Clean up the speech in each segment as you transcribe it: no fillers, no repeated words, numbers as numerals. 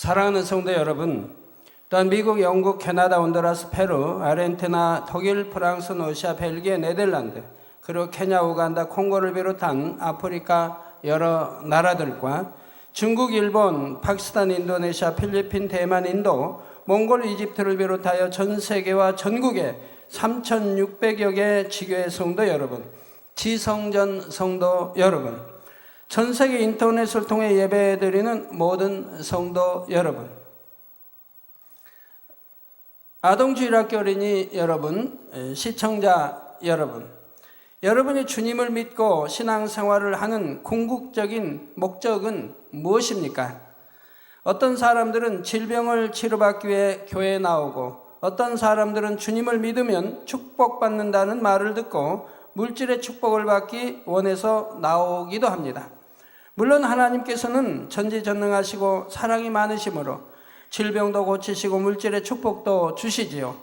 사랑하는 성도 여러분, 또한 미국, 영국, 캐나다, 온두라스, 페루, 아르헨티나, 독일, 프랑스, 러시아, 벨기에, 네덜란드, 그리고 케냐, 우간다, 콩고를 비롯한 아프리카 여러 나라들과 중국, 일본, 파키스탄, 인도네시아, 필리핀, 대만, 인도, 몽골, 이집트를 비롯하여 전 세계와 전국의 3,600여 개 지교회 성도 여러분, 지성전 성도 여러분, 전 세계 인터넷을 통해 예배드리는 모든 성도 여러분, 아동주일학교 어린이 여러분, 시청자 여러분, 여러분이 주님을 믿고 신앙생활을 하는 궁극적인 목적은 무엇입니까? 어떤 사람들은 질병을 치료받기 위해 교회에 나오고, 어떤 사람들은 주님을 믿으면 축복받는다는 말을 듣고 물질의 축복을 받기 원해서 나오기도 합니다. 물론 하나님께서는 전지전능하시고 사랑이 많으시므로 질병도 고치시고 물질의 축복도 주시지요.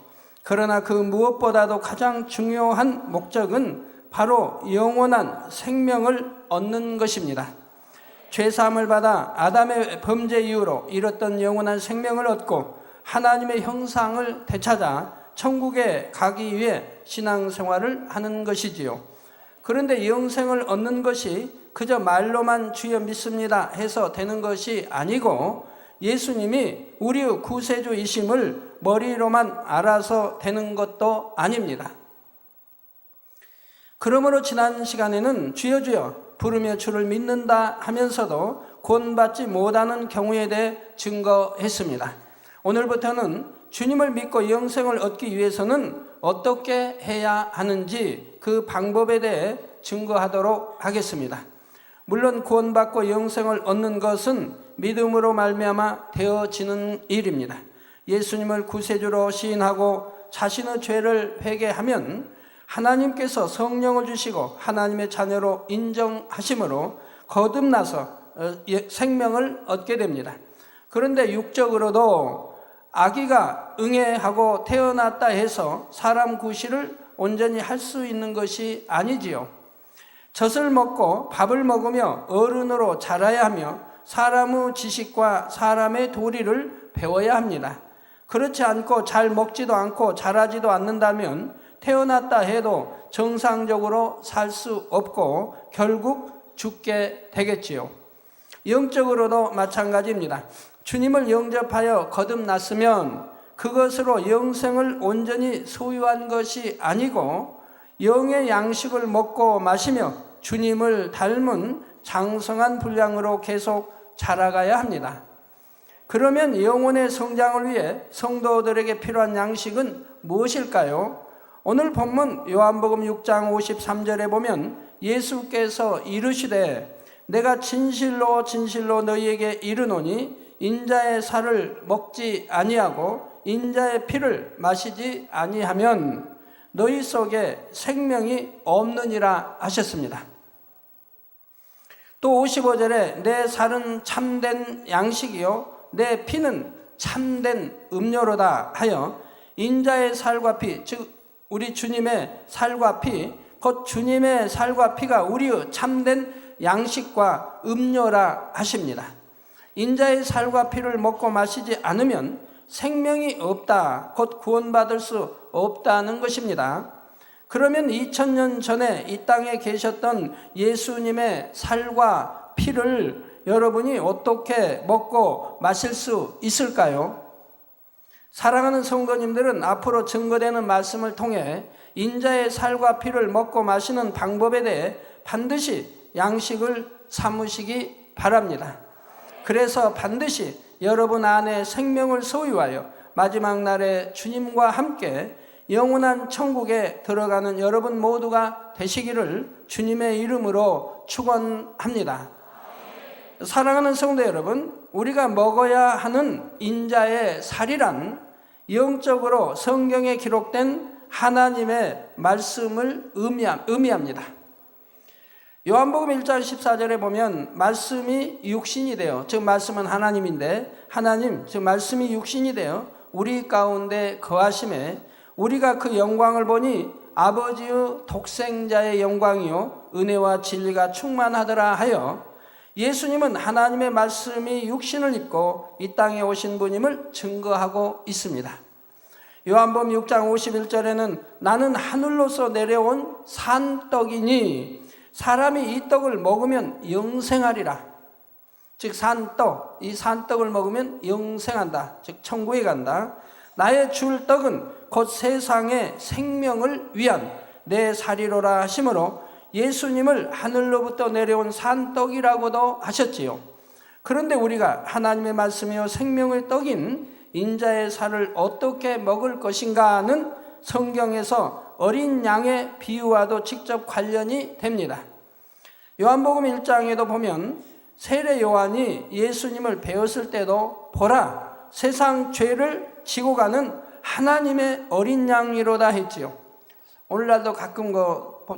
그러나 그 무엇보다도 가장 중요한 목적은 바로 영원한 생명을 얻는 것입니다. 죄사함을 받아 아담의 범죄 이후로 잃었던 영원한 생명을 얻고 하나님의 형상을 되찾아 천국에 가기 위해 신앙생활을 하는 것이지요. 그런데 영생을 얻는 것이 그저 말로만 주여 믿습니다 해서 되는 것이 아니고, 예수님이 우리의 구세주이심을 머리로만 알아서 되는 것도 아닙니다. 그러므로 지난 시간에는 주여 주여 부르며 주를 믿는다 하면서도 구원받지 못하는 경우에 대해 증거했습니다. 오늘부터는 주님을 믿고 영생을 얻기 위해서는 어떻게 해야 하는지 그 방법에 대해 증거하도록 하겠습니다. 물론 구원받고 영생을 얻는 것은 믿음으로 말미암아 되어지는 일입니다. 예수님을 구세주로 시인하고 자신의 죄를 회개하면 하나님께서 성령을 주시고 하나님의 자녀로 인정하심으로 거듭나서 생명을 얻게 됩니다. 그런데 육적으로도 아기가 응애하고 태어났다 해서 사람 구실을 온전히 할 수 있는 것이 아니지요. 젖을 먹고 밥을 먹으며 어른으로 자라야 하며 사람의 지식과 사람의 도리를 배워야 합니다. 그렇지 않고 잘 먹지도 않고 자라지도 않는다면 태어났다 해도 정상적으로 살 수 없고 결국 죽게 되겠지요. 영적으로도 마찬가지입니다. 주님을 영접하여 거듭났으면 그것으로 영생을 온전히 소유한 것이 아니고 영의 양식을 먹고 마시며 주님을 닮은 장성한 분량으로 계속 자라가야 합니다. 그러면 영혼의 성장을 위해 성도들에게 필요한 양식은 무엇일까요? 오늘 본문 요한복음 6장 53절에 보면 예수께서 이르시되 내가 진실로 진실로 너희에게 이르노니 인자의 살을 먹지 아니하고 인자의 피를 마시지 아니하면 너희 속에 생명이 없느니라 하셨습니다. 또 55절에 내 살은 참된 양식이요 내 피는 참된 음료로다 하여 인자의 살과 피, 즉 우리 주님의 살과 피, 곧 주님의 살과 피가 우리의 참된 양식과 음료라 하십니다. 인자의 살과 피를 먹고 마시지 않으면 생명이 없다, 곧 구원받을 수 없다는 것입니다. 그러면 2000년 전에 이 땅에 계셨던 예수님의 살과 피를 여러분이 어떻게 먹고 마실 수 있을까요? 사랑하는 성도님들은 앞으로 증거되는 말씀을 통해 인자의 살과 피를 먹고 마시는 방법에 대해 반드시 양식을 삼으시기 바랍니다. 그래서 반드시 여러분 안에 생명을 소유하여 마지막 날에 주님과 함께 영원한 천국에 들어가는 여러분 모두가 되시기를 주님의 이름으로 축원합니다. 사랑하는 성도 여러분, 우리가 먹어야 하는 인자의 살이란 영적으로 성경에 기록된 하나님의 말씀을 의미합니다. 요한복음 1장 14절에 보면 말씀이 육신이 되어, 즉 말씀은 하나님인데 하나님, 즉 말씀이 육신이 되어 우리 가운데 거하심에 우리가 그 영광을 보니 아버지의 독생자의 영광이요 은혜와 진리가 충만하더라 하여 예수님은 하나님의 말씀이 육신을 입고 이 땅에 오신 분임을 증거하고 있습니다. 요한복음 6장 51절에는 나는 하늘로서 내려온 산떡이니 사람이 이 떡을 먹으면 영생하리라. 즉 산떡, 이 산떡을 먹으면 영생한다. 즉 천국에 간다. 나의 줄 떡은 곧 세상의 생명을 위한 내 살이로라 하심으로 예수님을 하늘로부터 내려온 산떡이라고도 하셨지요. 그런데 우리가 하나님의 말씀이요 생명의 떡인 인자의 살을 어떻게 먹을 것인가는 성경에서 어린 양의 비유와도 직접 관련이 됩니다. 요한복음 1장에도 보면 세례 요한이 예수님을 배웠을 때도 보라 세상 죄를 지고 가는 하나님의 어린 양이로다 했지요. 오늘날도 가끔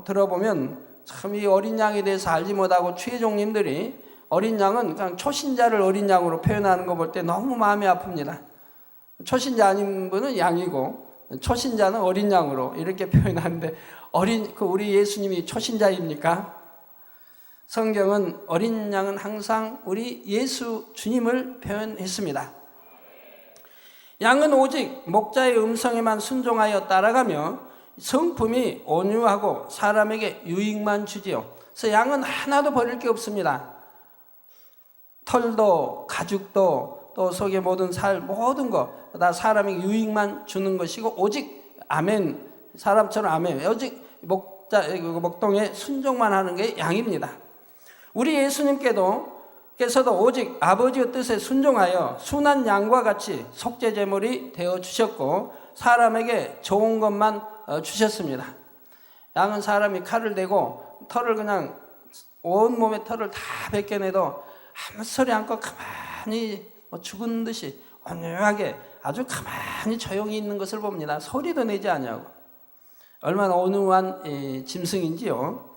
들어보면 참 이 어린 양에 대해서 알지 못하고 추회종님들이 어린 양은 그냥 초신자를 어린 양으로 표현하는 거 볼 때 너무 마음이 아픕니다. 초신자 아닌 분은 양이고 초신자는 어린 양으로 이렇게 표현하는데 우리 예수님이 초신자입니까? 성경은 어린 양은 항상 우리 예수 주님을 표현했습니다. 양은 오직 목자의 음성에만 순종하여 따라가며 성품이 온유하고 사람에게 유익만 주지요. 그래서 양은 하나도 버릴 게 없습니다. 털도 가죽도 또 속의 모든 살 모든 거 다 사람에게 유익만 주는 것이고 오직 아멘 사람처럼 아멘 오직 목동에 순종만 하는 게 양입니다. 우리 예수님께서도 오직 아버지의 뜻에 순종하여 순한 양과 같이 속죄 제물이 되어 주셨고 사람에게 좋은 것만 주셨습니다. 양은 사람이 칼을 대고 털을 그냥 온몸에 털을 다 벗겨내도 아무 소리 않고 가만히 죽은 듯이 온유하게 아주 가만히 조용히 있는 것을 봅니다. 소리도 내지 않냐고. 얼마나 온유한 짐승인지요.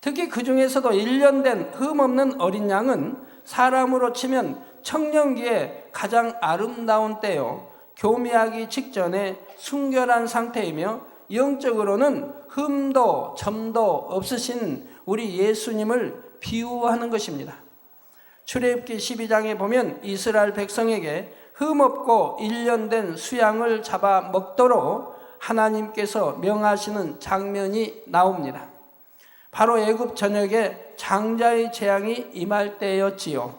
특히 그 중에서도 1년 된 흠없는 어린 양은 사람으로 치면 청년기에 가장 아름다운 때요. 교미하기 직전에 순결한 상태이며 영적으로는 흠도 점도 없으신 우리 예수님을 비유하는 것입니다. 출애굽기 12장에 보면 이스라엘 백성에게 흠없고 1년 된 수양을 잡아 먹도록 하나님께서 명하시는 장면이 나옵니다. 바로 애굽 전역에 장자의 재앙이 임할 때였지요.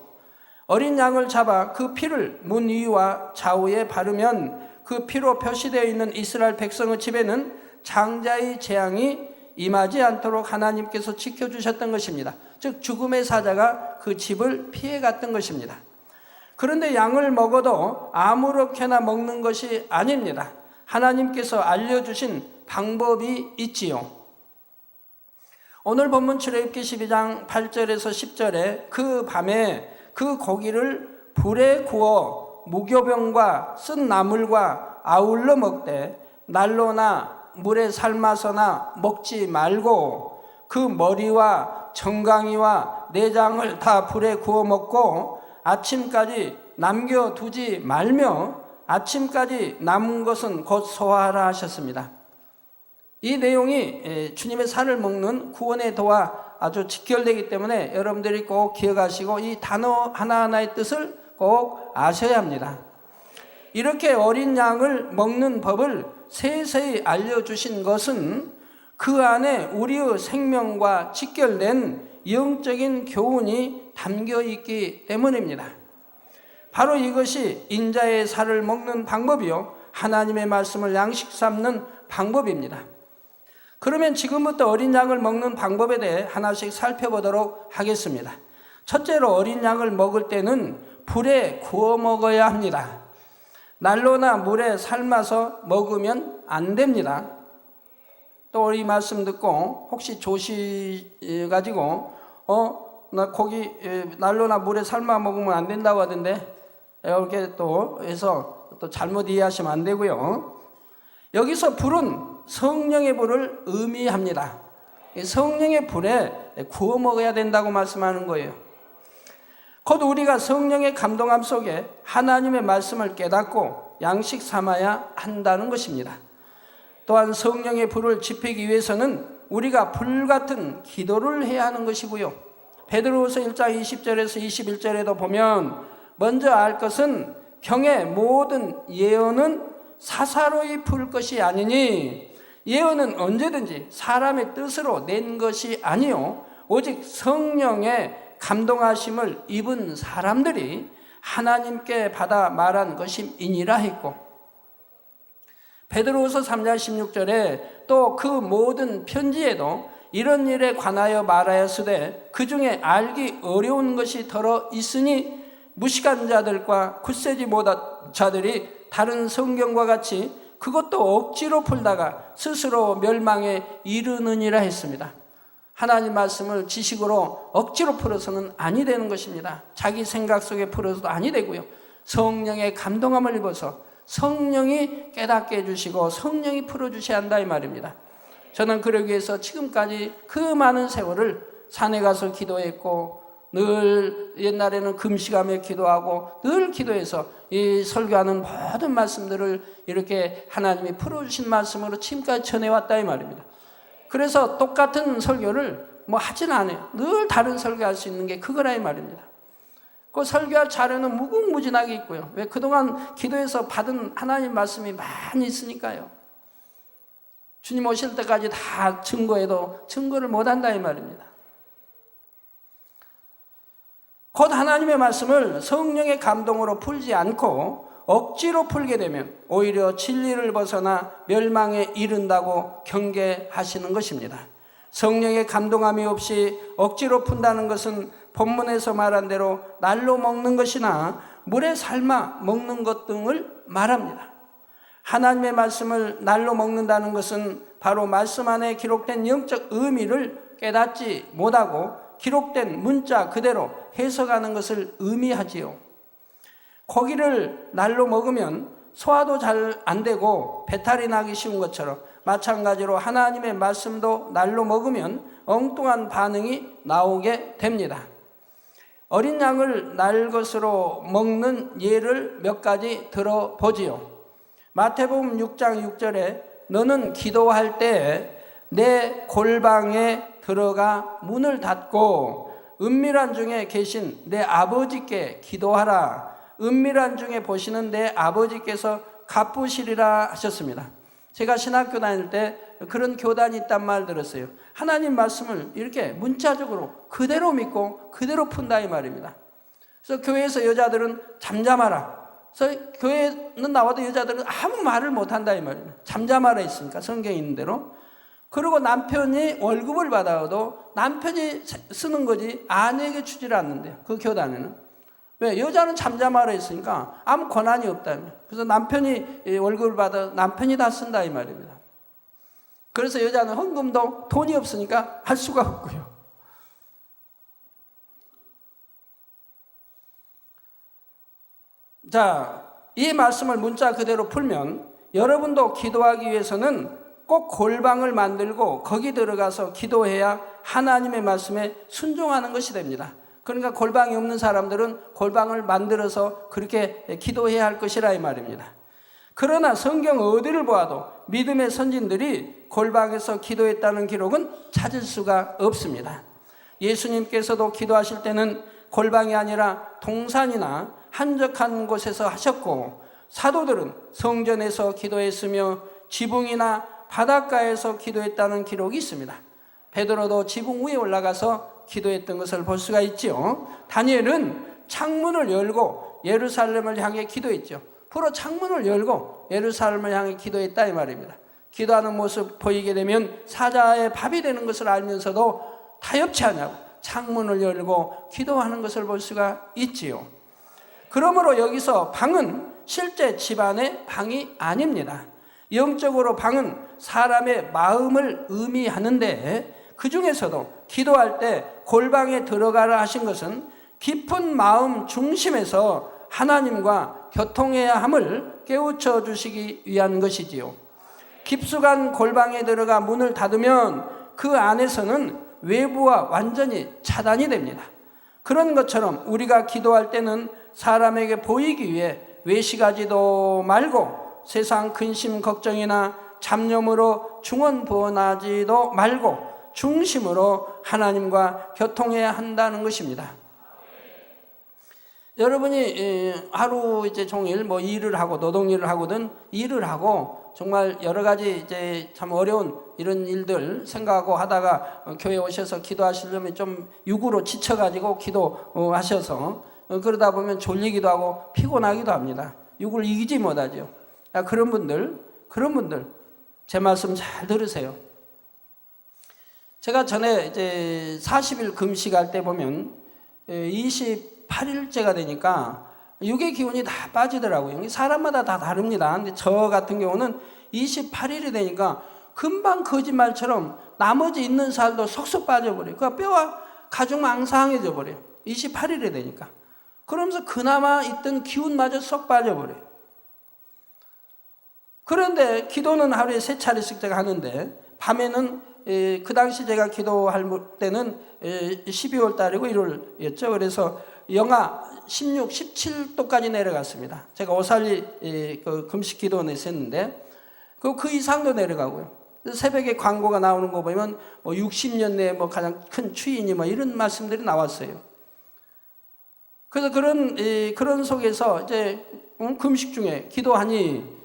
어린 양을 잡아 그 피를 문 위와 좌우에 바르면 그 피로 표시되어 있는 이스라엘 백성의 집에는 장자의 재앙이 임하지 않도록 하나님께서 지켜주셨던 것입니다. 즉 죽음의 사자가 그 집을 피해갔던 것입니다. 그런데 양을 먹어도 아무렇게나 먹는 것이 아닙니다. 하나님께서 알려주신 방법이 있지요. 오늘 본문 출애굽기 12장 8절에서 10절에 그 밤에 그 고기를 불에 구워 무교병과 쓴 나물과 아울러 먹되 난로나 물에 삶아서나 먹지 말고 그 머리와 정강이와 내장을 다 불에 구워 먹고 아침까지 남겨두지 말며 아침까지 남은 것은 곧 소화하라 하셨습니다. 이 내용이 주님의 살을 먹는 구원의 도와 아주 직결되기 때문에 여러분들이 꼭 기억하시고 이 단어 하나하나의 뜻을 꼭 아셔야 합니다. 이렇게 어린 양을 먹는 법을 세세히 알려주신 것은 그 안에 우리의 생명과 직결된 영적인 교훈이 담겨 있기 때문입니다. 바로 이것이 인자의 살을 먹는 방법이요 하나님의 말씀을 양식 삼는 방법입니다. 그러면 지금부터 어린 양을 먹는 방법에 대해 하나씩 살펴보도록 하겠습니다. 첫째로 어린 양을 먹을 때는 불에 구워 먹어야 합니다. 난로나 물에 삶아서 먹으면 안 됩니다. 또 이 말씀 듣고 혹시 조시가지고 나 고기 난로나 물에 삶아 먹으면 안 된다고 하던데 이렇게 또 해서 또 잘못 이해하시면 안 되고요. 여기서 불은 성령의 불을 의미합니다. 성령의 불에 구워 먹어야 된다고 말씀하는 거예요. 곧 우리가 성령의 감동함 속에 하나님의 말씀을 깨닫고 양식 삼아야 한다는 것입니다. 또한 성령의 불을 지피기 위해서는 우리가 불같은 기도를 해야 하는 것이고요. 베드로후서 1장 20절에서 21절에도 보면 먼저 알 것은 경의 모든 예언은 사사로이 풀 것이 아니니 예언은 언제든지 사람의 뜻으로 낸 것이 아니요 오직 성령의 감동하심을 입은 사람들이 하나님께 받아 말한 것임이니라 했고, 베드로후서 3장 16절에 또 그 모든 편지에도 이런 일에 관하여 말하였으되 그 중에 알기 어려운 것이 더러 있으니 무식한 자들과 굳세지 못한 자들이 다른 성경과 같이 그것도 억지로 풀다가 스스로 멸망에 이르느니라 했습니다. 하나님 말씀을 지식으로 억지로 풀어서는 아니 되는 것입니다. 자기 생각 속에 풀어서도 아니 되고요. 성령의 감동함을 입어서 성령이 깨닫게 해주시고 성령이 풀어주셔야 한다 이 말입니다. 저는 그러기 위해서 지금까지 그 많은 세월을 산에 가서 기도했고, 늘 옛날에는 금식하며 기도하고 늘 기도해서 이 설교하는 모든 말씀들을 이렇게 하나님이 풀어주신 말씀으로 지금까지 전해왔다 이 말입니다. 그래서 똑같은 설교를 하진 않아요. 늘 다른 설교할 수 있는 게 그거라 이 말입니다. 그 설교할 자료는 무궁무진하게 있고요. 왜? 그동안 기도해서 받은 하나님 말씀이 많이 있으니까요. 주님 오실 때까지 다 증거해도 증거를 못한다 이 말입니다. 곧 하나님의 말씀을 성령의 감동으로 풀지 않고 억지로 풀게 되면 오히려 진리를 벗어나 멸망에 이른다고 경계하시는 것입니다. 성령의 감동함이 없이 억지로 푼다는 것은 본문에서 말한 대로 날로 먹는 것이나 물에 삶아 먹는 것 등을 말합니다. 하나님의 말씀을 날로 먹는다는 것은 바로 말씀 안에 기록된 영적 의미를 깨닫지 못하고 기록된 문자 그대로 해석하는 것을 의미하지요. 고기를 날로 먹으면 소화도 잘 안 되고 배탈이 나기 쉬운 것처럼 마찬가지로 하나님의 말씀도 날로 먹으면 엉뚱한 반응이 나오게 됩니다. 어린 양을 날 것으로 먹는 예를 몇 가지 들어보지요. 마태복음 6장 6절에 너는 기도할 때 내 골방에 들어가 문을 닫고 은밀한 중에 계신 내 아버지께 기도하라. 은밀한 중에 보시는 내 아버지께서 갚으시리라 하셨습니다. 제가 신학교 다닐 때 그런 교단이 있단 말 들었어요. 하나님 말씀을 이렇게 문자적으로 그대로 믿고 그대로 푼다 이 말입니다. 그래서 교회에서 여자들은 잠잠하라. 그래서 교회는 나와도 여자들은 아무 말을 못한다 이 말입니다. 잠잠하라 했으니까 성경에 있는 대로. 그리고 남편이 월급을 받아도 남편이 쓰는 거지 아내에게 주지를 않는데요. 그 교단에는. 왜? 여자는 잠잠하라 했으니까 아무 권한이 없다며. 그래서 남편이 월급을 받아 남편이 다 쓴다 이 말입니다. 그래서 여자는 헌금도 돈이 없으니까 할 수가 없고요. 자, 이 말씀을 문자 그대로 풀면 여러분도 기도하기 위해서는 꼭 골방을 만들고 거기 들어가서 기도해야 하나님의 말씀에 순종하는 것이 됩니다. 그러니까 골방이 없는 사람들은 골방을 만들어서 그렇게 기도해야 할 것이라 이 말입니다. 그러나 성경 어디를 보아도 믿음의 선진들이 골방에서 기도했다는 기록은 찾을 수가 없습니다. 예수님께서도 기도하실 때는 골방이 아니라 동산이나 한적한 곳에서 하셨고, 사도들은 성전에서 기도했으며 지붕이나 바닷가에서 기도했다는 기록이 있습니다. 베드로도 지붕 위에 올라가서 기도했던 것을 볼 수가 있죠. 다니엘은 창문을 열고 예루살렘을 향해 기도했죠. 프로 창문을 열고 예루살렘을 향해 기도했다 이 말입니다. 기도하는 모습 보이게 되면 사자의 밥이 되는 것을 알면서도 타협치 않냐고 창문을 열고 기도하는 것을 볼 수가 있지요. 그러므로 여기서 방은 실제 집안의 방이 아닙니다. 영적으로 방은 사람의 마음을 의미하는데, 그 중에서도 기도할 때 골방에 들어가라 하신 것은 깊은 마음 중심에서 하나님과 교통해야 함을 깨우쳐 주시기 위한 것이지요. 깊숙한 골방에 들어가 문을 닫으면 그 안에서는 외부와 완전히 차단이 됩니다. 그런 것처럼 우리가 기도할 때는 사람에게 보이기 위해 외식하지도 말고 세상 근심 걱정이나 잡념으로 중언부언하지도 말고 중심으로 하나님과 교통해야 한다는 것입니다. 여러분이 하루 이제 종일 뭐 일을 하고 노동일을 하고든 일을 하고 정말 여러 가지 이제 참 어려운 이런 일들 생각하고 하다가 교회 오셔서 기도하시려면 좀 육으로 지쳐가지고 기도하셔서 그러다 보면 졸리기도 하고 피곤하기도 합니다. 육을 이기지 못하죠. 그런 분들 제 말씀 잘 들으세요. 제가 전에 이제 40일 금식할 때 보면 28일째가 되니까 육의 기운이 다 빠지더라고요. 사람마다 다 다릅니다. 근데 저 같은 경우는 28일이 되니까 금방 거짓말처럼 나머지 있는 살도 속속 빠져버려요. 그 뼈와 가죽 망상해져 버려요. 28일이 되니까. 그러면서 그나마 있던 기운마저 쏙 빠져버려요. 그런데 기도는 하루에 3차례씩 제가 하는데 밤에는 그 당시 제가 기도할 때는 12월 달이고 1월이었죠. 그래서 영하 16, 17도까지 내려갔습니다. 제가 오살리 금식 기도원에서 했는데 그 이상도 내려가고요. 새벽에 광고가 나오는 거 보면 뭐 60년 내에 뭐 가장 큰 추위니 뭐 이런 말씀들이 나왔어요. 그래서 그런 속에서 이제 금식 중에 기도하니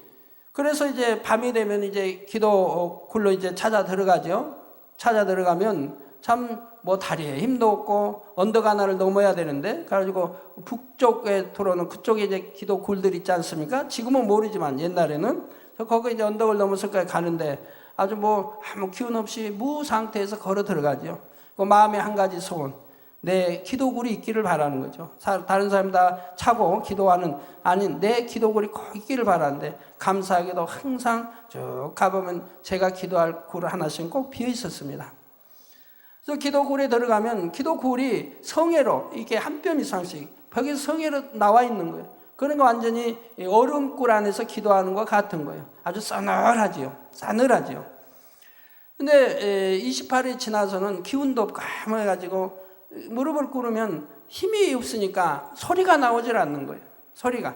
그래서 이제 밤이 되면 이제 기도 굴로 이제 찾아 들어가죠. 찾아 들어가면 참 뭐 다리에 힘도 없고 언덕 하나를 넘어야 되는데 그래가지고 북쪽에 들어오는 그쪽에 이제 기도 굴들 있지 않습니까? 지금은 모르지만 옛날에는 거기 이제 언덕을 넘어서까지 가는데 아주 뭐 아무 기운 없이 무 상태에서 걸어 들어가죠. 그 마음에 한 가지 소원, 내 기도굴이 있기를 바라는 거죠. 다른 사람 다 차고 기도하는 아닌 내 기도굴이 꼭 있기를 바라는데 감사하게도 항상 쭉 가보면 제가 기도할 굴 하나씩 꼭 비어 있었습니다. 그래서 기도굴에 들어가면 기도굴이 성회로 이렇게 한 뼘 이상씩 벽에 성회로 나와 있는 거예요. 그러니까 완전히 얼음굴 안에서 기도하는 것 같은 거예요. 아주 싸늘하지요. 싸늘하지요. 근데 28일 지나서는 기운도 없고 해가지고 무릎을 꿇으면 힘이 없으니까 소리가 나오질 않는 거예요. 소리가.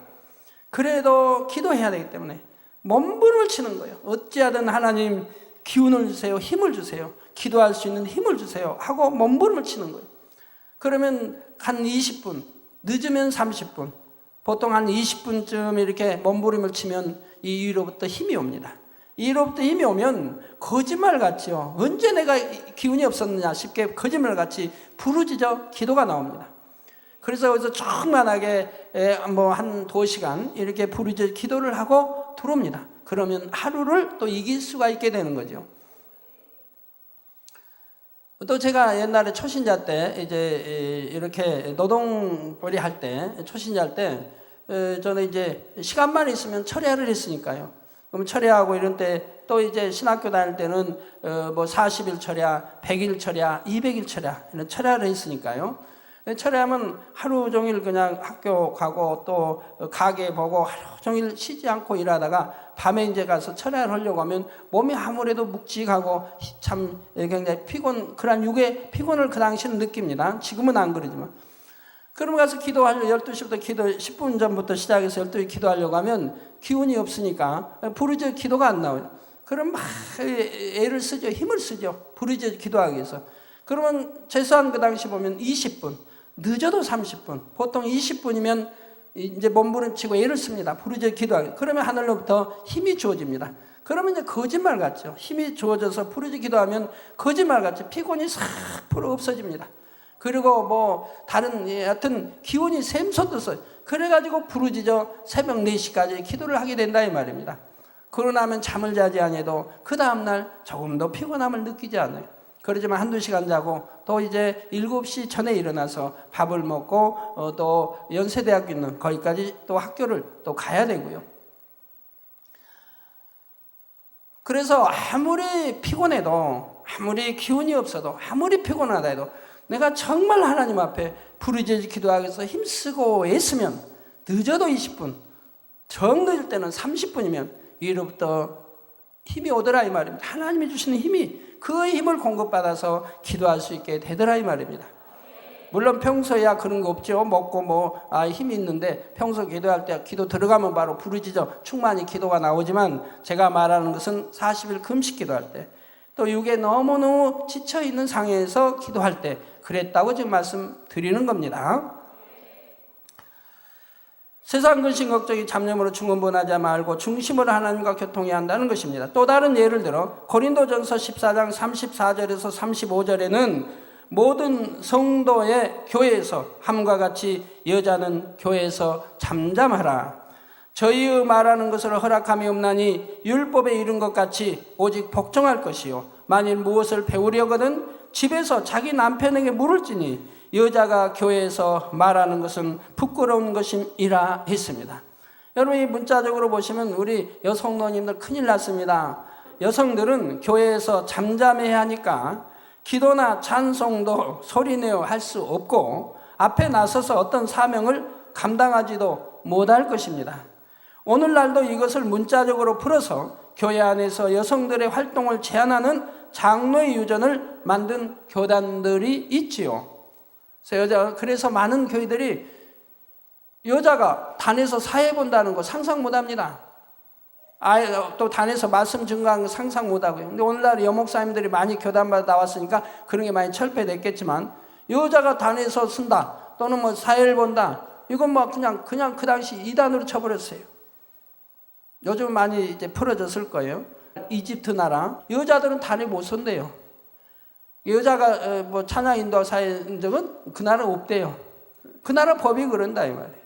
그래도 기도해야 되기 때문에 몸부림을 치는 거예요. 어찌하든 하나님 기운을 주세요. 힘을 주세요. 기도할 수 있는 힘을 주세요. 하고 몸부림을 치는 거예요. 그러면 한 20분, 늦으면 30분, 보통 한 20분쯤 이렇게 몸부림을 치면 이 위로부터 힘이 옵니다. 이로부터 힘이 오면 거짓말같이요. 언제 내가 기운이 없었느냐 싶게 거짓말같이 부르짖어 기도가 나옵니다. 그래서 거기서 충만하게 뭐 한 2시간 이렇게 부르짖어 기도를 하고 들어옵니다. 그러면 하루를 또 이길 수가 있게 되는 거죠. 또 제가 옛날에 초신자 때 이제 이렇게 노동벌이 할 때 초신자 할 때 저는 이제 시간만 있으면 철야를 했으니까요. 그럼 철야하고 이런 때 또 이제 신학교 다닐 때는 뭐 40일 철야, 100일 철야, 200일 철야 이런 철야를 했으니까요. 철야하면 하루 종일 그냥 학교 가고 또 가게 보고 하루 종일 쉬지 않고 일하다가 밤에 이제 가서 철야를 하려고 하면 몸이 아무래도 묵직하고 참 굉장히 그런 육의 피곤을 그 당시는 느낍니다. 지금은 안 그러지만. 그럼 가서 기도하려고 12시부터 기도 10분 전부터 시작해서 12시 기도하려고 하면 기운이 없으니까 부르짖어 기도가 안 나와요. 그럼 막 애를 쓰죠. 힘을 쓰죠. 부르짖어 기도하기 위해서. 그러면 최소한 그 당시 보면 20분, 늦어도 30분, 보통 20분이면 이제 몸부림치고 애를 씁니다. 부르짖어 기도하기. 그러면 하늘로부터 힘이 주어집니다. 그러면 이제 거짓말 같죠. 힘이 주어져서 부르짖어 기도하면 거짓말 같죠. 피곤이 싹 풀어 없어집니다. 그리고 뭐 다른 하여튼 기운이 샘솟았어요. 그래가지고 부르짖어 새벽 4시까지 기도를 하게 된다 이 말입니다. 그러고 나면 잠을 자지 않아도 그 다음날 조금 더 피곤함을 느끼지 않아요. 그러지만 1-2시간 자고 또 이제 7시 전에 일어나서 밥을 먹고 또 연세대학교 있는 거기까지 또 학교를 또 가야 되고요. 그래서 아무리 피곤해도 아무리 기운이 없어도 아무리 피곤하다 해도 내가 정말 하나님 앞에 부르짖어 기도하기 위해서 힘쓰고 애쓰면 늦어도 20분, 정 늦을 때는 30분이면 위로부터 힘이 오더라 이 말입니다. 하나님이 주시는 힘이 그 힘을 공급받아서 기도할 수 있게 되더라 이 말입니다. 물론 평소에야 그런 거 없죠. 먹고 힘이 있는데 평소 기도할 때 기도 들어가면 바로 부르짖어 충만히 기도가 나오지만 제가 말하는 것은 40일 금식 기도할 때 또 육에 너무너무 지쳐있는 상황에서 기도할 때 그랬다고 지금 말씀드리는 겁니다. 세상 근심 걱정이 잡념으로 중언부언하지 말고 중심으로 하나님과 교통해야 한다는 것입니다. 또 다른 예를 들어 고린도전서 14장 34절에서 35절에는 모든 성도의 교회에서 함과 같이 여자는 교회에서 잠잠하라. 저희의 말하는 것을 허락함이 없나니 율법에 이른 것 같이 오직 복종할 것이요 만일 무엇을 배우려거든 집에서 자기 남편에게 물을지니 여자가 교회에서 말하는 것은 부끄러운 것임이라 했습니다. 여러분 이 문자적으로 보시면 우리 여성노님들 큰일 났습니다. 여성들은 교회에서 잠잠해야 하니까 기도나 찬송도 소리내어 할 수 없고 앞에 나서서 어떤 사명을 감당하지도 못할 것입니다. 오늘날도 이것을 문자적으로 풀어서 교회 안에서 여성들의 활동을 제한하는 장로의 유전을 만든 교단들이 있지요. 그래서 많은 교회들이 여자가 단에서 사회 본다는 거 상상 못합니다. 또 단에서 말씀 증거하는 거 상상 못하고요. 근데 오늘날 여목사님들이 많이 교단마다 나왔으니까 그런 게 많이 철폐됐겠지만 여자가 단에서 쓴다 또는 뭐 사회를 본다 이건 뭐 그냥 그 당시 이단으로 쳐버렸어요. 요즘 많이 이제 풀어졌을 거예요. 이집트 나라 여자들은 단에 못 선대요. 여자가 뭐 찬양 인도 사회인 적은 그 나라 없대요. 그 나라 법이 그런다 이 말이에요.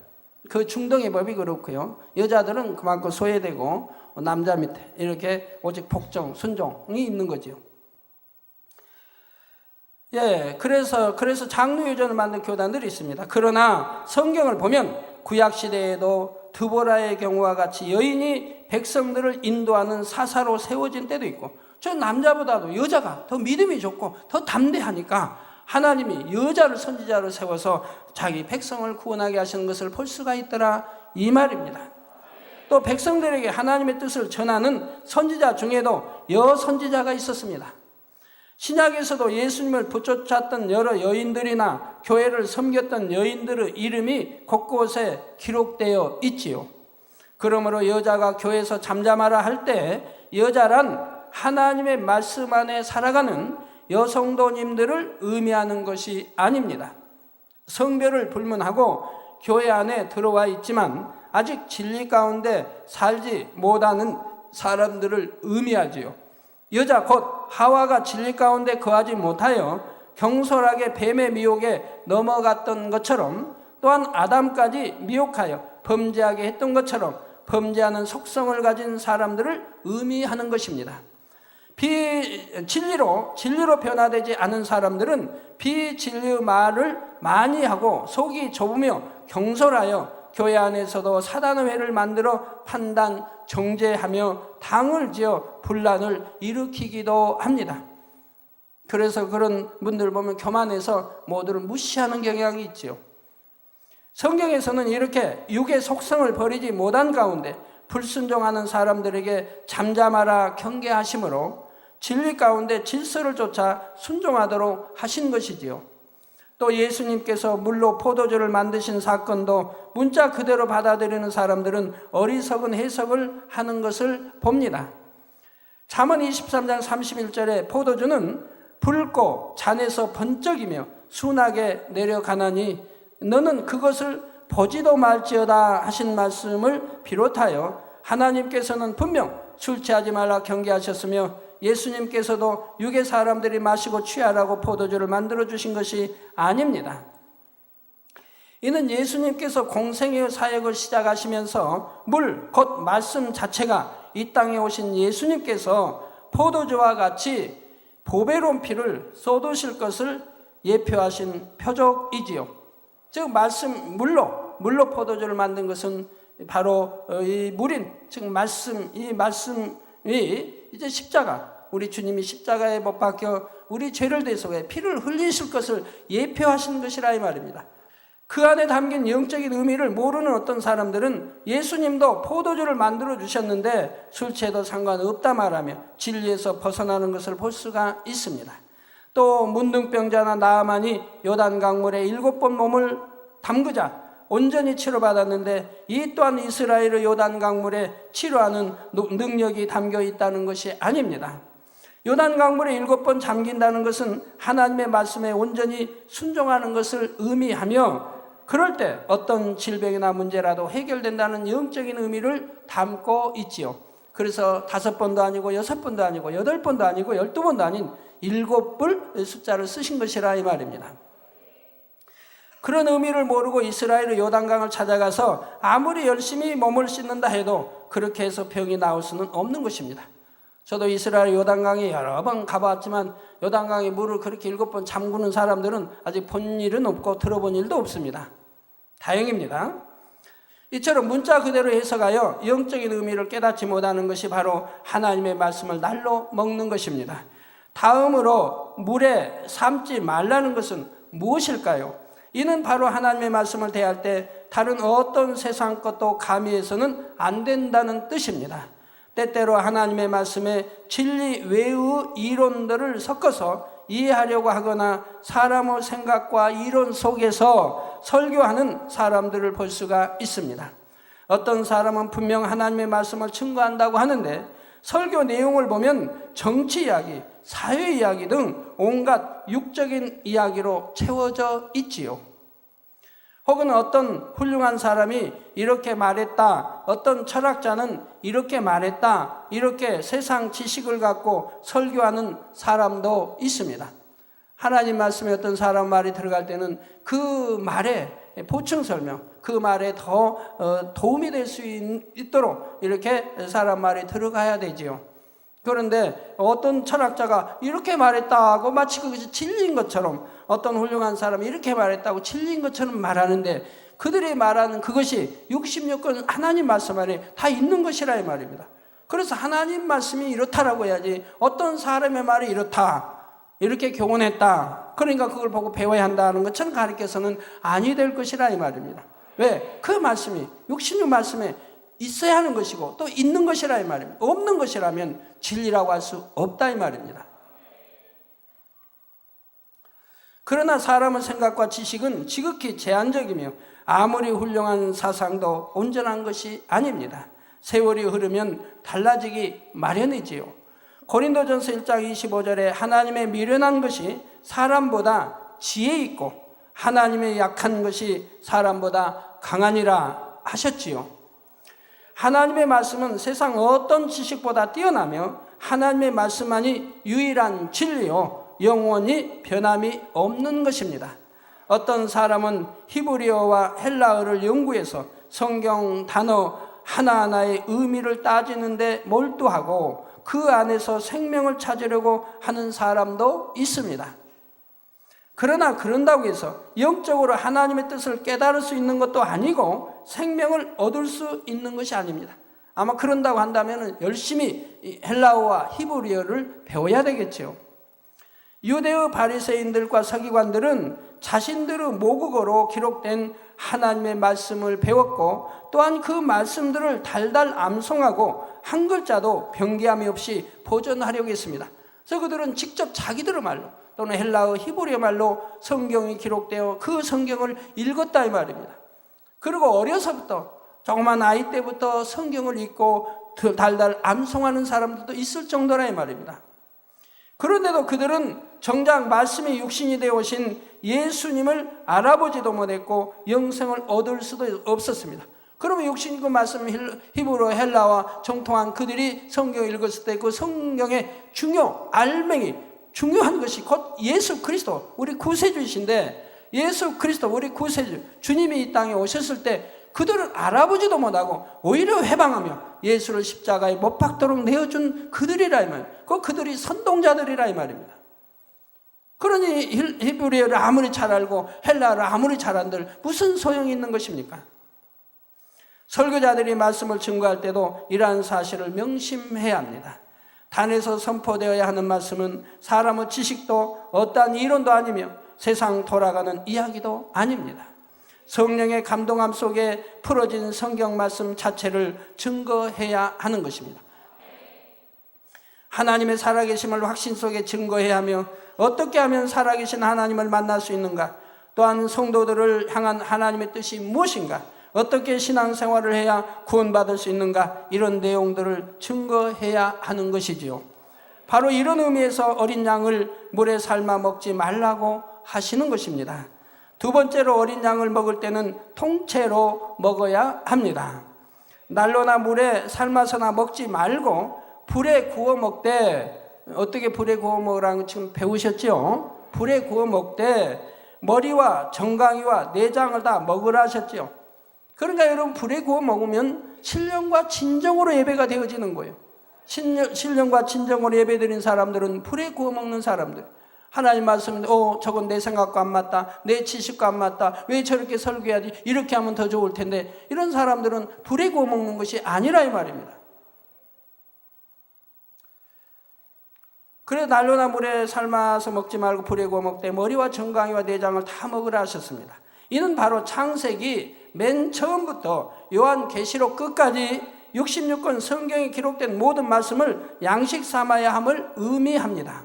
그 중동의 법이 그렇고요. 여자들은 그만큼 소외되고 남자 밑에 이렇게 오직 복종, 순종이 있는 거죠. 예, 그래서 장로 유전을 만든 교단들이 있습니다. 그러나 성경을 보면 구약 시대에도 드보라의 경우와 같이 여인이 백성들을 인도하는 사사로 세워진 때도 있고 저 남자보다도 여자가 더 믿음이 좋고 더 담대하니까 하나님이 여자를 선지자로 세워서 자기 백성을 구원하게 하시는 것을 볼 수가 있더라 이 말입니다. 또 백성들에게 하나님의 뜻을 전하는 선지자 중에도 여선지자가 있었습니다. 신약에서도 예수님을 붙여쳤던 여러 여인들이나 교회를 섬겼던 여인들의 이름이 곳곳에 기록되어 있지요. 그러므로 여자가 교회에서 잠잠하라 할 때 여자란 하나님의 말씀 안에 살아가는 여성도님들을 의미하는 것이 아닙니다. 성별을 불문하고 교회 안에 들어와 있지만 아직 진리 가운데 살지 못하는 사람들을 의미하지요. 여자 곧 하와가 진리 가운데 거하지 못하여 경솔하게 뱀의 미혹에 넘어갔던 것처럼 또한 아담까지 미혹하여 범죄하게 했던 것처럼 범죄하는 속성을 가진 사람들을 의미하는 것입니다. 진리로 변화되지 않은 사람들은 비진리의 말을 많이 하고 속이 좁으며 경솔하여 교회 안에서도 사단의 회를 만들어 판단, 정죄하며 당을 지어 분란을 일으키기도 합니다. 그래서 그런 분들 보면 교만해서 모두를 무시하는 경향이 있지요. 성경에서는 이렇게 육의 속성을 버리지 못한 가운데 불순종하는 사람들에게 잠잠하라 경계하심으로 진리 가운데 질서를 쫓아 순종하도록 하신 것이지요. 또 예수님께서 물로 포도주를 만드신 사건도 문자 그대로 받아들이는 사람들은 어리석은 해석을 하는 것을 봅니다. 잠언 23장 31절에 포도주는 붉고 잔에서 번쩍이며 순하게 내려가나니 너는 그것을 보지도 말지어다 하신 말씀을 비롯하여 하나님께서는 분명 술 취하지 말라 경계하셨으며 예수님께서도 육의 사람들이 마시고 취하라고 포도주를 만들어 주신 것이 아닙니다. 이는 예수님께서 공생의 사역을 시작하시면서 물, 곧 말씀 자체가 이 땅에 오신 예수님께서 포도주와 같이 보배로운 피를 쏟으실 것을 예표하신 표적이지요. 즉 말씀 물로 포도주를 만든 것은 바로 이 물인 즉 말씀, 이 말씀이 이제 십자가, 우리 주님이 십자가에 못 박혀 우리 죄를 대속해 피를 흘리실 것을 예표하신 것이라 이 말입니다. 그 안에 담긴 영적인 의미를 모르는 어떤 사람들은 예수님도 포도주를 만들어 주셨는데 술 취해도 상관없다 말하며 진리에서 벗어나는 것을 볼 수가 있습니다. 또 문둥병자나 나아만이 요단 강물에 7번 몸을 담그자 온전히 치료받았는데 이 또한 이스라엘의 요단 강물에 치료하는 능력이 담겨 있다는 것이 아닙니다. 요단 강물에 7번 잠긴다는 것은 하나님의 말씀에 온전히 순종하는 것을 의미하며, 그럴 때 어떤 질병이나 문제라도 해결된다는 영적인 의미를 담고 있지요. 그래서 5번도 아니고 6번도 아니고 8번도 아니고 12번도 아닌 7번 숫자를 쓰신 것이라 이 말입니다. 그런 의미를 모르고 이스라엘의 요단강을 찾아가서 아무리 열심히 몸을 씻는다 해도 그렇게 해서 병이 나올 수는 없는 것입니다. 저도 이스라엘 요단강에 여러 번 가봤지만 요단강에 물을 그렇게 7번 잠그는 사람들은 아직 본 일은 없고 들어본 일도 없습니다. 다행입니다. 이처럼 문자 그대로 해석하여 영적인 의미를 깨닫지 못하는 것이 바로 하나님의 말씀을 날로 먹는 것입니다. 다음으로 물에 삶지 말라는 것은 무엇일까요? 이는 바로 하나님의 말씀을 대할 때 다른 어떤 세상 것도 가미해서는 안 된다는 뜻입니다. 때때로 하나님의 말씀에 진리 외의 이론들을 섞어서 이해하려고 하거나 사람의 생각과 이론 속에서 설교하는 사람들을 볼 수가 있습니다. 어떤 사람은 분명 하나님의 말씀을 증거한다고 하는데 설교 내용을 보면 정치 이야기, 사회 이야기 등 온갖 육적인 이야기로 채워져 있지요. 혹은 어떤 훌륭한 사람이 이렇게 말했다, 어떤 철학자는 이렇게 말했다, 이렇게 세상 지식을 갖고 설교하는 사람도 있습니다. 하나님 말씀에 어떤 사람 말이 들어갈 때는 그 말에 보충 설명, 그 말에 더 도움이 될 수 있도록 이렇게 사람 말이 들어가야 되지요. 그런데 어떤 철학자가 이렇게 말했다고 마치 그것이 진리인 것처럼, 어떤 훌륭한 사람이 이렇게 말했다고 진리인 것처럼 말하는데 그들이 말하는 그것이 66권 하나님 말씀 안에 다 있는 것이라 이 말입니다. 그래서 하나님 말씀이 이렇다라고 해야지 어떤 사람의 말이 이렇다, 이렇게 교훈했다, 그러니까 그걸 보고 배워야 한다는 것처럼 가르쳐서는 아니 될 것이라 이 말입니다. 왜? 그 말씀이 66 말씀에 있어야 하는 것이고 또 있는 것이라 이 말입니다. 없는 것이라면 진리라고 할 수 없다 이 말입니다. 그러나 사람의 생각과 지식은 지극히 제한적이며 아무리 훌륭한 사상도 온전한 것이 아닙니다. 세월이 흐르면 달라지기 마련이지요. 고린도전서 1장 25절에 하나님의 미련한 것이 사람보다 지혜 있고 하나님의 약한 것이 사람보다 강하니라 하셨지요. 하나님의 말씀은 세상 어떤 지식보다 뛰어나며 하나님의 말씀만이 유일한 진리요 영원히 변함이 없는 것입니다. 어떤 사람은 히브리어와 헬라어를 연구해서 성경 단어 하나하나의 의미를 따지는데 몰두하고 그 안에서 생명을 찾으려고 하는 사람도 있습니다. 그러나 그런다고 해서 영적으로 하나님의 뜻을 깨달을 수 있는 것도 아니고 생명을 얻을 수 있는 것이 아닙니다. 아마 그런다고 한다면 열심히 헬라어와 히브리어를 배워야 되겠죠. 유대의 바리새인들과 서기관들은 자신들의 모국어로 기록된 하나님의 말씀을 배웠고 또한 그 말씀들을 달달 암송하고 한 글자도 변기함이 없이 보존하려고 했습니다. 그래서 그들은 직접 자기들의 말로 또는 헬라어 히브리어 말로 성경이 기록되어 그 성경을 읽었다 이 말입니다. 그리고 어려서부터 조그만 아이 때부터 성경을 읽고 달달 암송하는 사람들도 있을 정도라 이 말입니다. 그런데도 그들은 정작 말씀이 육신이 되어 오신 예수님을 알아보지도 못했고 영생을 얻을 수도 없었습니다. 그러면 육신 그 말씀 히브리어 헬라와 정통한 그들이 성경을 읽었을 때 그 성경의 중요한 것이 곧 예수 그리스도 우리 구세주이신데, 예수 그리스도 우리 구세주 주님이 이 땅에 오셨을 때 그들을 알아보지도 못하고 오히려 회방하며 예수를 십자가에 못 박도록 내어준 그들이라 이 말, 그들이 선동자들이라 이 말입니다. 그러니 히브리어를 아무리 잘 알고 헬라어를 아무리 잘 안들 무슨 소용이 있는 것입니까? 설교자들이 말씀을 증거할 때도 이러한 사실을 명심해야 합니다. 단에서 선포되어야 하는 말씀은 사람의 지식도 어떠한 이론도 아니며 세상 돌아가는 이야기도 아닙니다. 성령의 감동함 속에 풀어진 성경 말씀 자체를 증거해야 하는 것입니다. 하나님의 살아계심을 확신 속에 증거해야 하며 어떻게 하면 살아계신 하나님을 만날 수 있는가? 또한 성도들을 향한 하나님의 뜻이 무엇인가? 어떻게 신앙생활을 해야 구원받을 수 있는가? 이런 내용들을 증거해야 하는 것이지요. 바로 이런 의미에서 어린 양을 물에 삶아 먹지 말라고 하시는 것입니다. 두 번째로 어린 양을 먹을 때는 통째로 먹어야 합니다. 난로나 물에 삶아서나 먹지 말고 불에 구워 먹되, 어떻게 불에 구워 먹으라는 거 지금 배우셨죠? 불에 구워 먹되 머리와 정강이와 내장을 다 먹으라 하셨죠. 그러니까 여러분, 불에 구워 먹으면 신령과 진정으로 예배가 되어지는 거예요. 신령과 진정으로 예배드린 사람들은 불에 구워 먹는 사람들. 하나님 말씀인데 저건 내 생각과 안 맞다, 내 지식과 안 맞다, 왜 저렇게 설교해야지, 이렇게 하면 더 좋을 텐데, 이런 사람들은 불에 구워 먹는 것이 아니라 이 말입니다. 그래 난로나 물에 삶아서 먹지 말고 불에 구워 먹되 머리와 정강이와 내장을 다 먹으라 하셨습니다. 이는 바로 창세기 맨 처음부터 요한계시록 끝까지 66권 성경에 기록된 모든 말씀을 양식 삼아야 함을 의미합니다.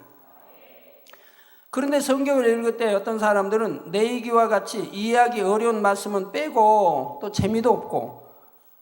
그런데 성경을 읽을 때 어떤 사람들은 내 얘기와 같이 이해하기 어려운 말씀은 빼고, 또 재미도 없고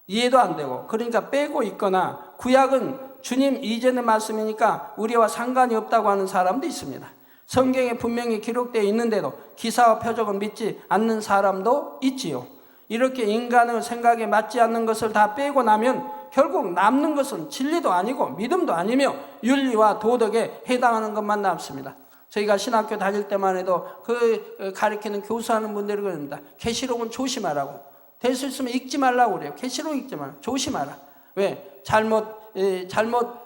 이해도 안 되고, 그러니까 빼고 있거나 구약은 주님 이전의 말씀이니까 우리와 상관이 없다고 하는 사람도 있습니다. 성경에 분명히 기록되어 있는데도 기사와 표적은 믿지 않는 사람도 있지요. 이렇게 인간의 생각에 맞지 않는 것을 다 빼고 나면 결국 남는 것은 진리도 아니고 믿음도 아니며 윤리와 도덕에 해당하는 것만 남습니다. 저희가 신학교 다닐 때만 해도 그 가르치는 교수하는 분들이 그럽니다. 계시록은 조심하라고. 될 수 있으면 읽지 말라고 그래요. 계시록 읽지 말라. 조심하라. 왜? 잘못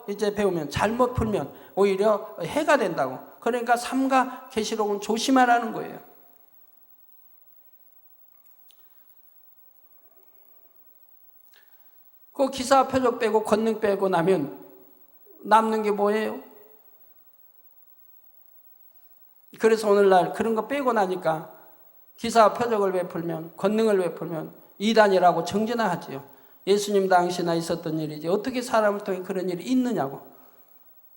이제 배우면, 잘못 풀면 오히려 해가 된다고. 그러니까 삼가 계시록은 조심하라는 거예요. 그 기사 표적 빼고 권능 빼고 나면 남는 게 뭐예요? 그래서 오늘날 그런 거 빼고 나니까 기사 표적을 베풀면, 권능을 베풀면 이단이라고 정죄나 하지요. 예수님 당시나 있었던 일이지 어떻게 사람을 통해 그런 일이 있느냐고.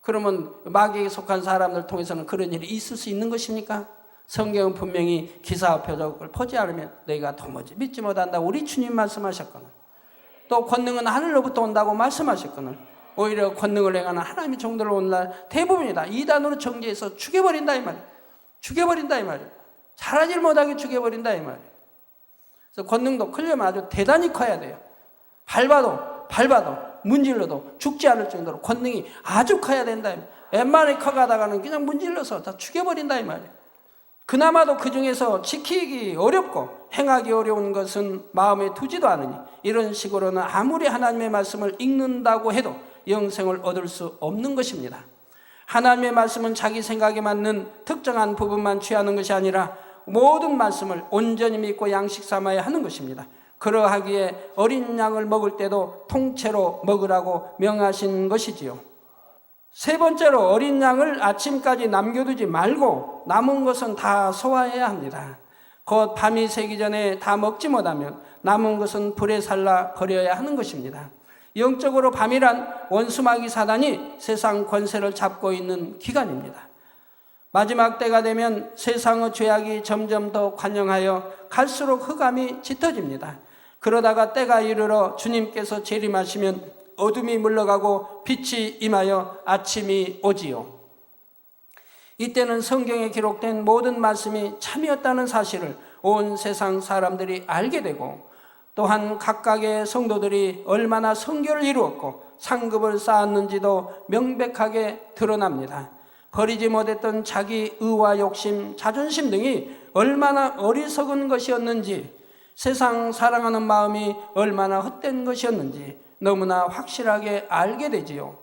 그러면 마귀에게 속한 사람들 통해서는 그런 일이 있을 수 있는 것입니까? 성경은 분명히 기사와 표적을 보지 않으면 너희가 도무지 믿지 못한다고 우리 주님 말씀하셨거늘, 또 권능은 하늘로부터 온다고 말씀하셨거늘, 오히려 권능을 행하는 하나님의 종들을 오늘날 대부분이다 이단으로 정죄해서 죽여버린다 이 말이에요. 죽여버린다 이 말이에요. 잘하지 못하게 죽여버린다 이 말이에요. 그래서 권능도 크려면 아주 대단히 커야 돼요. 밟아도 문질러도 죽지 않을 정도로 권능이 아주 커야 된다. 웬만하게 커가다가는 그냥 문질러서 다 죽여버린다 이 말이에요. 그나마도 그 중에서 지키기 어렵고 행하기 어려운 것은 마음에 두지도 않으니 이런 식으로는 아무리 하나님의 말씀을 읽는다고 해도 영생을 얻을 수 없는 것입니다. 하나님의 말씀은 자기 생각에 맞는 특정한 부분만 취하는 것이 아니라 모든 말씀을 온전히 믿고 양식 삼아야 하는 것입니다. 그러하기에 어린 양을 먹을 때도 통째로 먹으라고 명하신 것이지요. 세 번째로 어린 양을 아침까지 남겨두지 말고 남은 것은 다 소화해야 합니다. 곧 밤이 새기 전에 다 먹지 못하면 남은 것은 불에 살라 버려야 하는 것입니다. 영적으로 밤이란 원수마귀 사단이 세상 권세를 잡고 있는 기간입니다. 마지막 때가 되면 세상의 죄악이 점점 더 관영하여 갈수록 흑암이 짙어집니다. 그러다가 때가 이르러 주님께서 재림하시면 어둠이 물러가고 빛이 임하여 아침이 오지요. 이때는 성경에 기록된 모든 말씀이 참이었다는 사실을 온 세상 사람들이 알게 되고, 또한 각각의 성도들이 얼마나 성결을 이루었고 상급을 쌓았는지도 명백하게 드러납니다. 버리지 못했던 자기 의와 욕심, 자존심 등이 얼마나 어리석은 것이었는지, 세상 사랑하는 마음이 얼마나 헛된 것이었는지 너무나 확실하게 알게 되지요.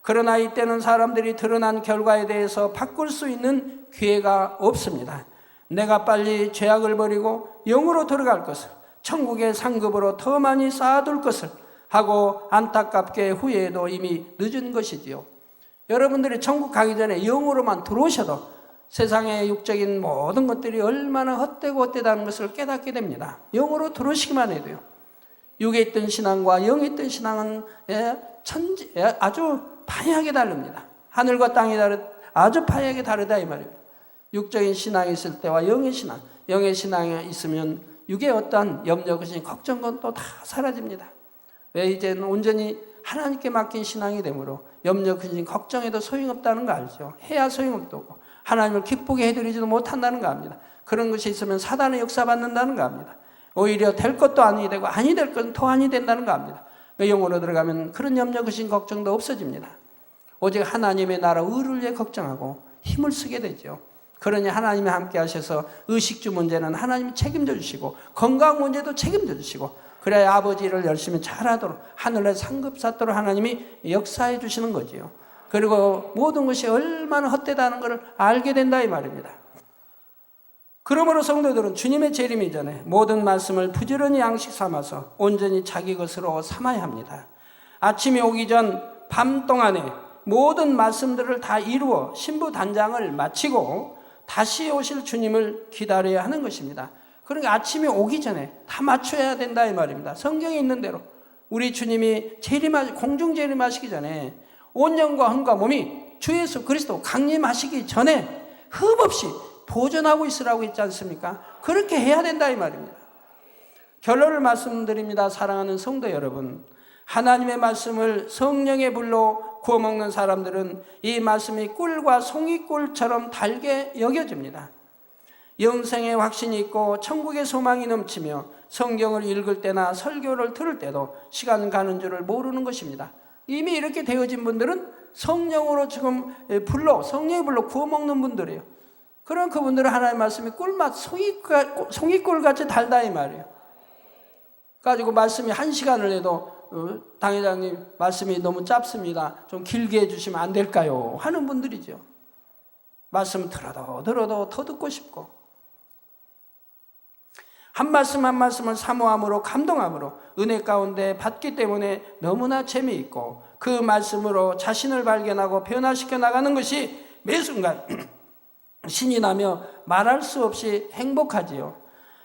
그러나 이때는 사람들이 드러난 결과에 대해서 바꿀 수 있는 기회가 없습니다. 내가 빨리 죄악을 버리고 영으로 들어갈 것을, 천국의 상급으로 더 많이 쌓아둘 것을 하고 안타깝게 후회해도 이미 늦은 것이지요. 여러분들이 천국 가기 전에 영으로만 들어오셔도 세상의 육적인 모든 것들이 얼마나 헛되고 헛되다는 것을 깨닫게 됩니다. 영으로 들어오시기만 해도요. 육에 있던 신앙과 영에 있던 신앙은 아주 판이하게 다릅니다. 하늘과 땅이 아주 판이하게 다르다 이 말입니다. 육적인 신앙이 있을 때와 영의 신앙이 있으면 육의 어떤 염려, 걱정 건 또 다 사라집니다. 왜? 이제는 온전히 하나님께 맡긴 신앙이 되므로 염려, 근심, 걱정해도 소용없다는 거 알죠? 해야 소용없고 하나님을 기쁘게 해드리지도 못한다는 거 압니다. 그런 것이 있으면 사단의 역사받는다는 거 압니다. 오히려 될 것도 아니 되고 아니 될 것은 더 아니 된다는 거 압니다. 영으로 들어가면 그런 염려, 근심, 걱정도 없어집니다. 오직 하나님의 나라 의를 위해 걱정하고 힘을 쓰게 되죠. 그러니 하나님이 함께 하셔서 의식주 문제는 하나님이 책임져 주시고 건강 문제도 책임져 주시고 그래야 아버지를 열심히 잘하도록 하늘에 상급받도록 하나님이 역사해 주시는 거지요. 그리고 모든 것이 얼마나 헛되다는 것을 알게 된다 이 말입니다. 그러므로 성도들은 주님의 재림이 전에 모든 말씀을 부지런히 양식 삼아서 온전히 자기 것으로 삼아야 합니다. 아침이 오기 전 밤 동안에 모든 말씀들을 다 이루어 신부 단장을 마치고 다시 오실 주님을 기다려야 하는 것입니다. 그러니까 아침이 오기 전에 다 맞춰야 된다 이 말입니다. 성경에 있는 대로 우리 주님이 공중 재림하시기 전에 온 영과 혼과 몸이 주 예수 그리스도 강림하시기 전에 흠없이 보존하고 있으라고 있지 않습니까? 그렇게 해야 된다 이 말입니다. 결론을 말씀드립니다. 사랑하는 성도 여러분, 하나님의 말씀을 성령의 불로 구워 먹는 사람들은 이 말씀이 꿀과 송이꿀처럼 달게 여겨집니다. 영생의 확신이 있고 천국의 소망이 넘치며 성경을 읽을 때나 설교를 들을 때도 시간 가는 줄을 모르는 것입니다. 이미 이렇게 되어진 분들은 성령으로 지금 성령의 불로 구워 먹는 분들이에요. 그럼 그분들은 하나님의 말씀이 꿀맛 송이꿀같이 달다 이 말이에요. 가지고 말씀이 1시간을 해도 당회장님 말씀이 너무 짧습니다. 좀 길게 해주시면 안 될까요? 하는 분들이죠. 말씀 들어도 더 듣고 싶고 한 말씀 한 말씀을 사모함으로 감동함으로 은혜 가운데 받기 때문에 너무나 재미있고 그 말씀으로 자신을 발견하고 변화시켜 나가는 것이 매 순간 신이 나며 말할 수 없이 행복하지요.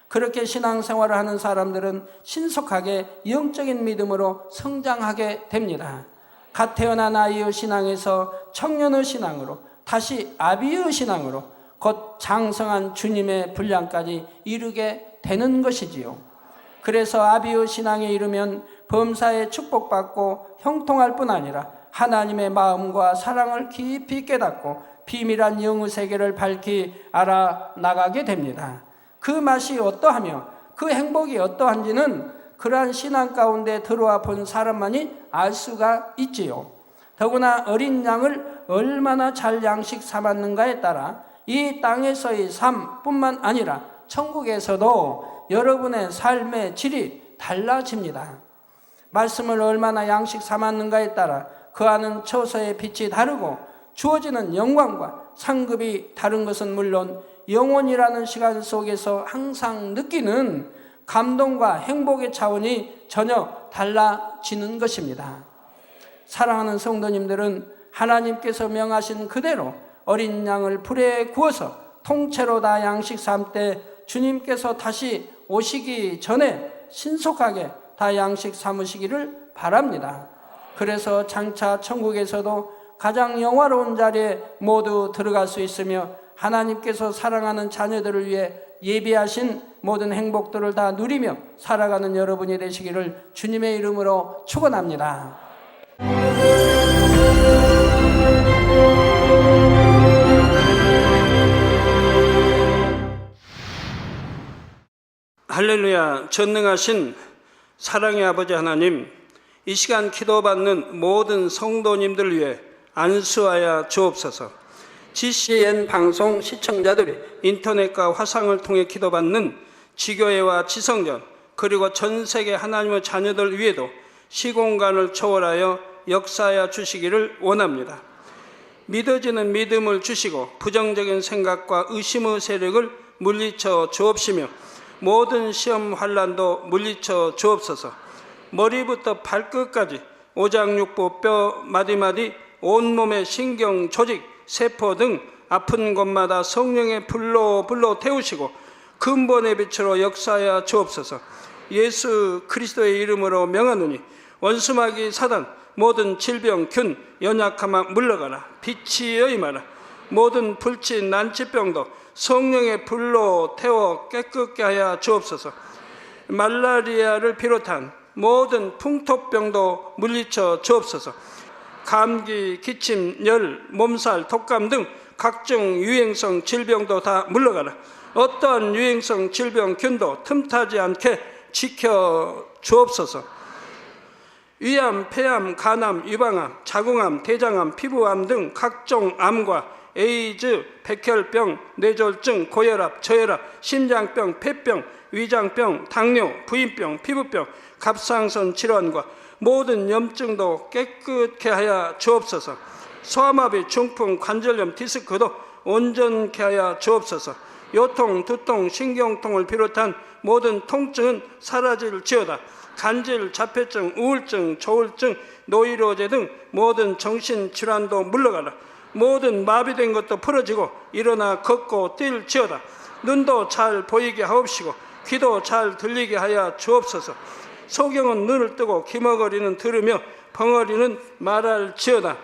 그렇게 신앙생활을 하는 사람들은 신속하게 영적인 믿음으로 성장하게 됩니다. 갓 태어난 아이의 신앙에서 청년의 신앙으로 다시 아비의 신앙으로 곧 장성한 주님의 분량까지 이르게 되는 것이지요. 그래서 아비의 신앙에 이르면 범사에 축복받고 형통할 뿐 아니라 하나님의 마음과 사랑을 깊이 깨닫고 비밀한 영의 세계를 밝히 알아나가게 됩니다. 그 맛이 어떠하며 그 행복이 어떠한지는 그러한 신앙 가운데 들어와 본 사람만이 알 수가 있지요. 더구나 어린 양을 얼마나 잘 양식 삼았는가에 따라 이 땅에서의 삶뿐만 아니라 천국에서도 여러분의 삶의 질이 달라집니다. 말씀을 얼마나 양식 삼았는가에 따라 그 안은 처소의 빛이 다르고 주어지는 영광과 상급이 다른 것은 물론 영혼이라는 시간 속에서 항상 느끼는 감동과 행복의 차원이 전혀 달라지는 것입니다. 사랑하는 성도님들은 하나님께서 명하신 그대로 어린 양을 불에 구워서 통째로 다 양식 삼때 주님께서 다시 오시기 전에 신속하게 다 양식 삼으시기를 바랍니다. 그래서 장차 천국에서도 가장 영화로운 자리에 모두 들어갈 수 있으며 하나님께서 사랑하는 자녀들을 위해 예비하신 모든 행복들을 다 누리며 살아가는 여러분이 되시기를 주님의 이름으로 축원합니다. 할렐루야. 전능하신 사랑의 아버지 하나님, 이 시간 기도받는 모든 성도님들 위해 안수하여 주옵소서. GCN 방송 시청자들이 인터넷과 화상을 통해 기도받는 지교회와 지성전 그리고 전 세계 하나님의 자녀들 위에도 시공간을 초월하여 역사하여 주시기를 원합니다. 믿어지는 믿음을 주시고 부정적인 생각과 의심의 세력을 물리쳐 주옵시며 모든 시험 환난도 물리쳐 주옵소서. 머리부터 발끝까지 오장육부 뼈 마디마디 온몸의 신경 조직 세포 등 아픈 곳마다 성령의 불로 태우시고 근본의 빛으로 역사하여 주옵소서. 예수 그리스도의 이름으로 명하노니 원수마귀 사단 모든 질병 균 연약함아 물러가라. 빛이 임하라. 모든 불친 난치병도 성령의 불로 태워 깨끗게 하여 주옵소서. 말라리아를 비롯한 모든 풍토병도 물리쳐 주옵소서. 감기, 기침, 열, 몸살, 독감 등 각종 유행성 질병도 다 물러가라. 어떠한 유행성 질병균도 틈타지 않게 지켜 주옵소서. 위암, 폐암, 간암, 유방암, 자궁암, 대장암, 피부암 등 각종 암과 에이즈, 백혈병, 뇌졸중, 고혈압, 저혈압, 심장병, 폐병, 위장병, 당뇨, 부인병, 피부병, 갑상선 질환과 모든 염증도 깨끗게 하여 주옵소서. 소아마비, 중풍, 관절염, 디스크도 온전케 하여 주옵소서. 요통, 두통, 신경통을 비롯한 모든 통증은 사라질지어다. 간질, 자폐증, 우울증, 조울증, 노이로제 등 모든 정신질환도 물러가라. 모든 마비된 것도 풀어지고 일어나 걷고 뛸지어다. 눈도 잘 보이게 하옵시고 귀도 잘 들리게 하여 주옵소서. 소경은 눈을 뜨고 기머거리는 들으며 벙어리는 말할지어다.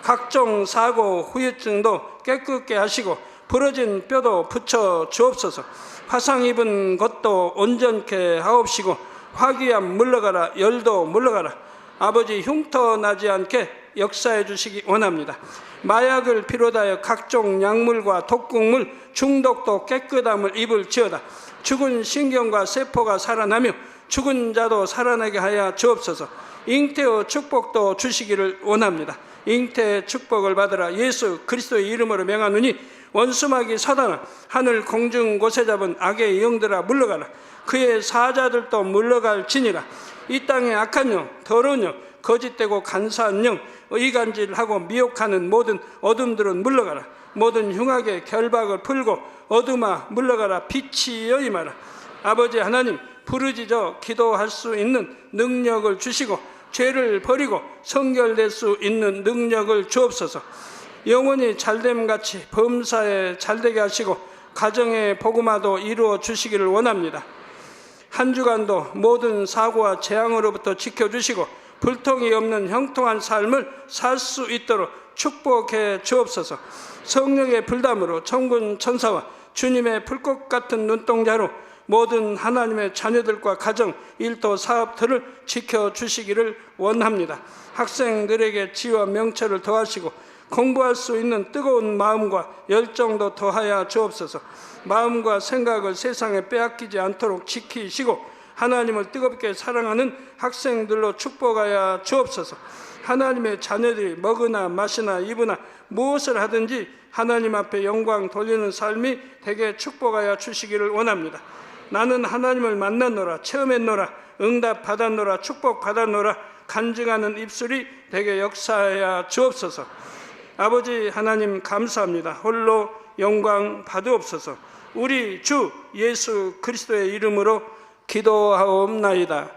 각종 사고, 후유증도 깨끗게 하시고 부러진 뼈도 붙여 주옵소서. 화상 입은 것도 온전케 하옵시고 화기암 물러가라. 열도 물러가라. 아버지 흉터 나지 않게 역사해 주시기 원합니다. 마약을 비롯하여 각종 약물과 독극물 중독도 깨끗함을 입을지어다. 죽은 신경과 세포가 살아나며 죽은 자도 살아나게 하여 주옵소서. 잉태의 축복도 주시기를 원합니다. 잉태의 축복을 받으라. 예수 그리스도의 이름으로 명하노니 원수마귀 사단아, 하늘 공중 곳에 잡은 악의 영들아 물러가라. 그의 사자들도 물러갈지니라. 이 땅의 악한 영, 더러운 영, 거짓되고 간사한 영, 의간질하고 미혹하는 모든 어둠들은 물러가라. 모든 흉악의 결박을 풀고 어둠아 물러가라. 빛이여 임하라. 아버지 하나님, 부르짖어 기도할 수 있는 능력을 주시고 죄를 버리고 성결될 수 있는 능력을 주옵소서. 영원히 잘됨같이 범사에 잘되게 하시고 가정의 복음화도 이루어 주시기를 원합니다. 한 주간도 모든 사고와 재앙으로부터 지켜주시고 불통이 없는 형통한 삶을 살 수 있도록 축복해 주옵소서. 성령의 불담으로 천군 천사와 주님의 불꽃 같은 눈동자로 모든 하나님의 자녀들과 가정, 일도, 사업들을 지켜주시기를 원합니다. 학생들에게 지혜와 명철을 더하시고 공부할 수 있는 뜨거운 마음과 열정도 더하여 주옵소서. 마음과 생각을 세상에 빼앗기지 않도록 지키시고 하나님을 뜨겁게 사랑하는 학생들로 축복하여 주옵소서. 하나님의 자녀들이 먹으나 마시나 입으나 무엇을 하든지 하나님 앞에 영광 돌리는 삶이 되게 축복하여 주시기를 원합니다. 나는 하나님을 만났노라, 체험했노라, 응답 받았노라, 축복 받았노라 간증하는 입술이 되게 역사하여 주옵소서. 아버지 하나님 감사합니다. 홀로 영광 받으옵소서. 우리 주 예수 그리스도의 이름으로 기도하옵나이다.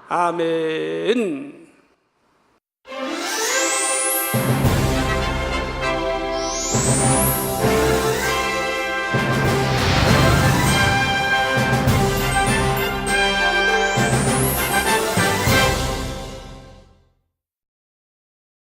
아멘.